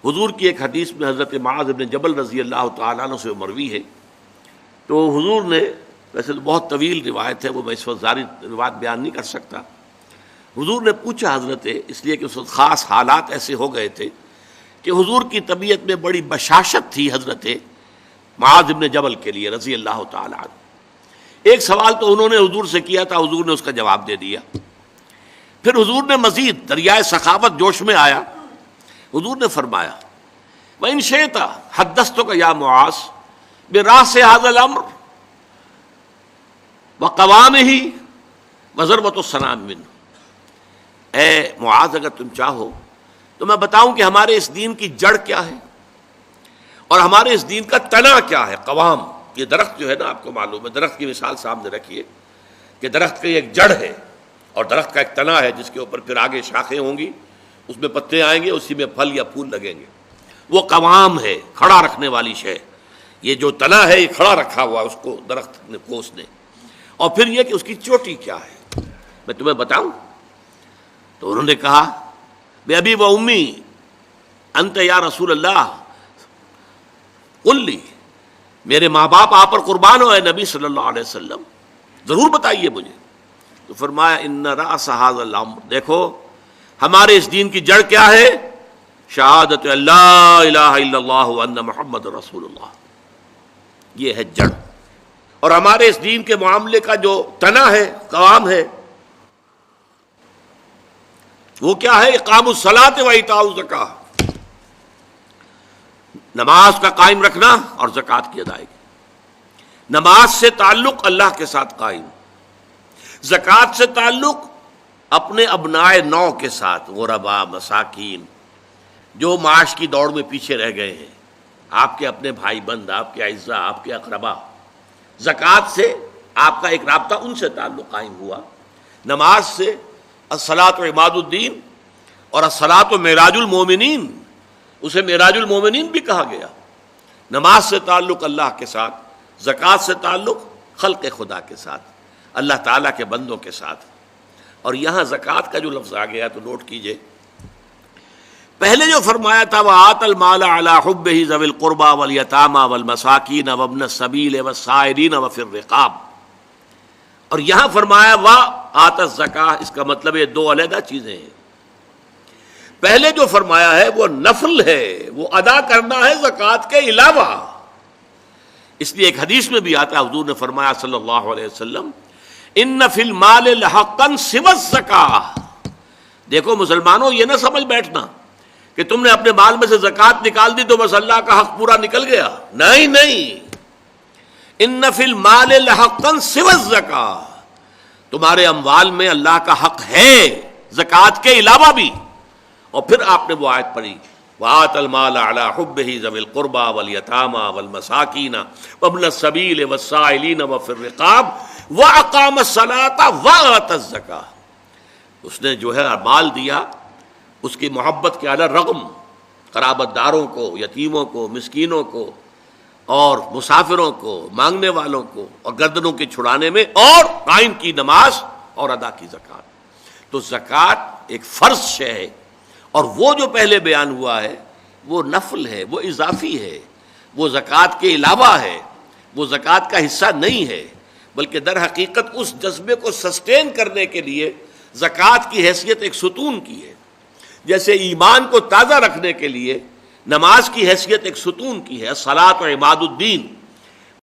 حضور کی ایک حدیث میں حضرت معاذ بن جبل رضی اللہ تعالیٰ عنہ سے مروی ہے، تو حضور نے، ویسے تو بہت طویل روایت ہے، وہ میں اس وقت ساری روایت بیان نہیں کر سکتا، حضور نے پوچھا حضرت، اس لیے کہ اس وقت خاص حالات ایسے ہو گئے تھے کہ حضور کی طبیعت میں بڑی بشاشت تھی حضرت معاذ بن جبل کے لیے رضی اللہ تعالیٰ عنہ۔ ایک سوال تو انہوں نے حضور سے کیا تھا، حضور نے اس کا جواب دے دیا۔ پھر حضور نے مزید دریائے سخاوت جوش میں آیا، حضور نے فرمایا وَإِن شِئْتَ حَدَّثْتُكَ يَا مُعَاذ بِرَأْسِ هَذَا الْأَمْرِ وَقَوَامِهِ وَضَرْبَةُ السَّنَامِ مِنْهُ۔ اے معاذ، اگر تم چاہو تو میں بتاؤں کہ ہمارے اس دین کی جڑ کیا ہے اور ہمارے اس دین کا تنا کیا ہے۔ قوام، یہ درخت جو ہے نا، آپ کو معلوم ہے، درخت کی مثال سامنے رکھیے کہ درخت کی ایک جڑ ہے اور درخت کا ایک تنا ہے جس کے اوپر پھر آگے شاخیں ہوں گی، اس میں پتے آئیں گے، اسی میں پھل یا پھول لگیں گے۔ وہ قوام ہے، کھڑا رکھنے والی شے۔ یہ جو تنا ہے یہ کھڑا رکھا ہوا اس کو درخت نے، کوس نے۔ اور پھر یہ کہ اس کی چوٹی کیا ہے، میں تمہیں بتاؤں؟ تو انہوں نے کہا بے ابی و امی انت یا رسول اللہ قل لی، میرے ماں باپ آپ پر قربان ہو اے نبی صلی اللہ علیہ وسلم، ضرور بتائیے مجھے۔ تو فرمایا ان رأس ھذا الامر، دیکھو ہمارے اس دین کی جڑ کیا ہے؟ شہادت اللہ الہ الا اللہ وان محمد رسول اللہ، یہ ہے جڑ۔ اور ہمارے اس دین کے معاملے کا جو تنا ہے، قوام ہے، وہ کیا ہے؟ اقام الصلاۃ و ایتاء الزکاۃ، نماز کا قائم رکھنا اور زکوٰۃ کی ادائیگی۔ نماز سے تعلق اللہ کے ساتھ قائم، زکوٰۃ سے تعلق اپنے ابناء نو کے ساتھ، غرباء، مساکین، جو معاش کی دوڑ میں پیچھے رہ گئے ہیں، آپ کے اپنے بھائی بند، آپ کے اعزاء، آپ کے اقربا۔ زکوٰۃ سے آپ کا ایک رابطہ ان سے تعلق قائم ہوا۔ نماز سے الصلاۃ عماد الدین، اور الصلاۃ معراج المومنین، اسے معراج المومنین بھی کہا گیا۔ نماز سے تعلق اللہ کے ساتھ، زکوٰۃ سے تعلق خلق خدا کے ساتھ، اللہ تعالیٰ کے بندوں کے ساتھ۔ اور یہاں زکوٰۃ کا جو لفظ آ گیا تو نوٹ کیجئے، پہلے جو فرمایا تھا وَآتَ الْمَالَ عَلَىٰ حُبِّهِ ذَوِي الْقُرْبَىٰ وَالْيَتَامَىٰ وَالْمَسَاكِينَ وَابْنَ السَّبِيلِ وَالسَّائِلِينَ وَفِي الرِّقَابِ، اور یہاں فرمایا وَآتَ الزَّكَاةَ، اس کا مطلب یہ دو علیحدہ چیزیں ہیں۔ پہلے جو فرمایا ہے وہ نفل ہے، وہ ادا کرنا ہے زکوٰۃ کے علاوہ۔ اس لیے ایک حدیث میں بھی آتا ہے، حضور نے فرمایا صلی اللہ علیہ وسلم ان فی المال لحقا سوى الزکاۃ۔ دیکھو مسلمانوں، یہ نہ سمجھ بیٹھنا کہ تم نے اپنے مال میں سے زکوٰۃ نکال دی تو بس اللہ کا حق پورا نکل گیا، نہیں نہیں، ان فی المال لحقا سوى الزکاۃ، تمہارے اموال میں اللہ کا حق ہے زکوٰۃ کے علاوہ بھی۔ اور پھر آپ نے وہ آیت پڑھی وَآتَ الْمَالَ عَلَىٰ حُبِّهِ ذَوِي الْقُرْبَىٰ وَالْيَتَامَىٰ وَالْمَسَاكِينَ وَابْنَ السَّبِيلِ وَالسَّائِلِينَ وَفِي الرِّقَابِ وَأَقَامَ الصَّلَاةَ وَآتَى الزَّكَاةَ، اس نے جو ہے مال دیا، اس کی محبت کے علی رغم قرابت داروں کو، یتیموں کو، مسکینوں کو، اور مسافروں کو، مانگنے والوں کو، اور گردنوں کے چھڑانے میں، اور قائم کی نماز اور ادا کی زکوٰۃ۔ تو زکوٰۃ ایک فرض شے ہے، اور وہ جو پہلے بیان ہوا ہے وہ نفل ہے، وہ اضافی ہے، وہ زکوٰۃ کے علاوہ ہے، وہ زکوٰۃ کا حصہ نہیں ہے، بلکہ در حقیقت اس جذبے کو سسٹین کرنے کے لیے زکوٰۃ کی حیثیت ایک ستون کی ہے، جیسے ایمان کو تازہ رکھنے کے لیے نماز کی حیثیت ایک ستون کی ہے، الصلاۃ عماد الدین۔